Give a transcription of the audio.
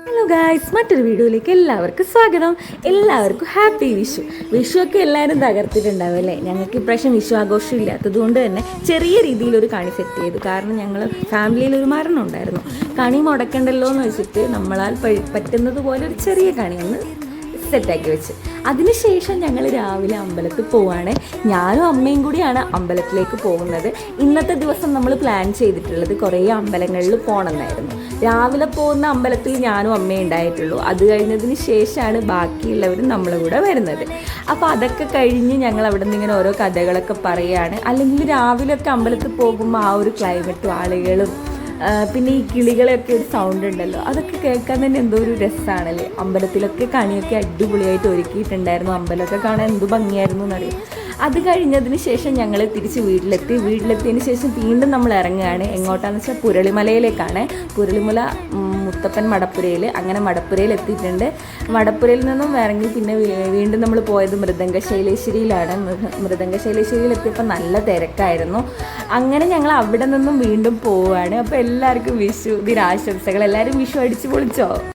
Hello guys, മറ്റൊരു വീഡിയോയിലേക്ക് എല്ലാവർക്കും സ്വാഗതം. എല്ലാവർക്കും ഹാപ്പി വിഷു ഒക്കെ എല്ലാവരും തകർത്തിട്ടുണ്ടാവും അല്ലേ? ഞങ്ങൾക്ക് ഇപ്രാവശ്യം വിഷു ആഘോഷം ഇല്ലാത്തത് കൊണ്ട് തന്നെ ചെറിയ രീതിയിലൊരു കണി സെറ്റ് ചെയ്തു. കാരണം ഞങ്ങൾ ഫാമിലിയിൽ ഒരു മരണം ഉണ്ടായിരുന്നു. കണി മുടക്കണ്ടല്ലോ എന്ന് വെച്ചിട്ട് നമ്മളാൽ പറ്റുന്നത് പോലെ ഒരു ചെറിയ കണി ഒന്ന് സെറ്റാക്കി വെച്ച്. അതിനുശേഷം ഞങ്ങൾ രാവിലെ അമ്പലത്തിൽ പോവുകയാണ്. ഞാനും അമ്മയും കൂടിയാണ് അമ്പലത്തിലേക്ക് പോകുന്നത്. ഇന്നത്തെ ദിവസം നമ്മൾ പ്ലാൻ ചെയ്തിട്ടുള്ളത് കുറേ അമ്പലങ്ങളിൽ പോകണമെന്നായിരുന്നു. രാവിലെ പോകുന്ന അമ്പലത്തിൽ ഞാനും അമ്മയും ഉണ്ടായിട്ടുള്ളൂ. അത് കഴിഞ്ഞതിന് ശേഷമാണ് ബാക്കിയുള്ളവരും നമ്മളെ കൂടെ വരുന്നത്. അപ്പോൾ അതൊക്കെ കഴിഞ്ഞ് ഞങ്ങൾ അവിടെ നിന്ന് ഇങ്ങനെ ഓരോ കഥകളൊക്കെ പറയുകയാണ്. അല്ലെങ്കിൽ രാവിലെയൊക്കെ അമ്പലത്തിൽ പോകുമ്പോൾ ആ ഒരു ക്ലൈമറ്റും ആളുകളും പിന്നെ ഈ കിളികളെയൊക്കെ ഒരു സൗണ്ട് ഉണ്ടല്ലോ, അതൊക്കെ കേൾക്കാൻ തന്നെ എന്തോ ഒരു രസമാണല്ലേ. അമ്പലത്തിലൊക്കെ കണിയൊക്കെ അടിപൊളിയായിട്ട് ഒരുക്കിയിട്ടുണ്ടായിരുന്നു. അമ്പലമൊക്കെ കാണാൻ എന്ത് ഭംഗിയായിരുന്നു എന്നറിയാം. അത് കഴിഞ്ഞതിന് ശേഷം ഞങ്ങൾ തിരിച്ച് വീട്ടിലെത്തിയതിന് ശേഷം വീണ്ടും നമ്മൾ ഇറങ്ങുകയാണ്. എങ്ങോട്ടാണെന്ന് വെച്ചാൽ പുരളിമലയിലേക്കാണ്. പുരളിമല മുത്തപ്പൻ മടപ്പുരയിൽ. അങ്ങനെ മടപ്പുരയിൽ എത്തിയിട്ടുണ്ട്. മടപ്പുരയിൽ നിന്നും ഇറങ്ങി പിന്നെ വീണ്ടും നമ്മൾ പോയത് മൃദംഗശൈലേശ്വരിയിലാണ്. മൃദംഗശൈലേശ്വരിയിൽ എത്തിയപ്പോൾ നല്ല തിരക്കായിരുന്നു. അങ്ങനെ ഞങ്ങൾ അവിടെ നിന്നും വീണ്ടും പോവുകയാണ്. അപ്പോൾ എല്ലാവർക്കും വിഷു ദിനാശംസകൾ. എല്ലാവരും വിഷു അടിച്ചു പൊളിച്ചോ?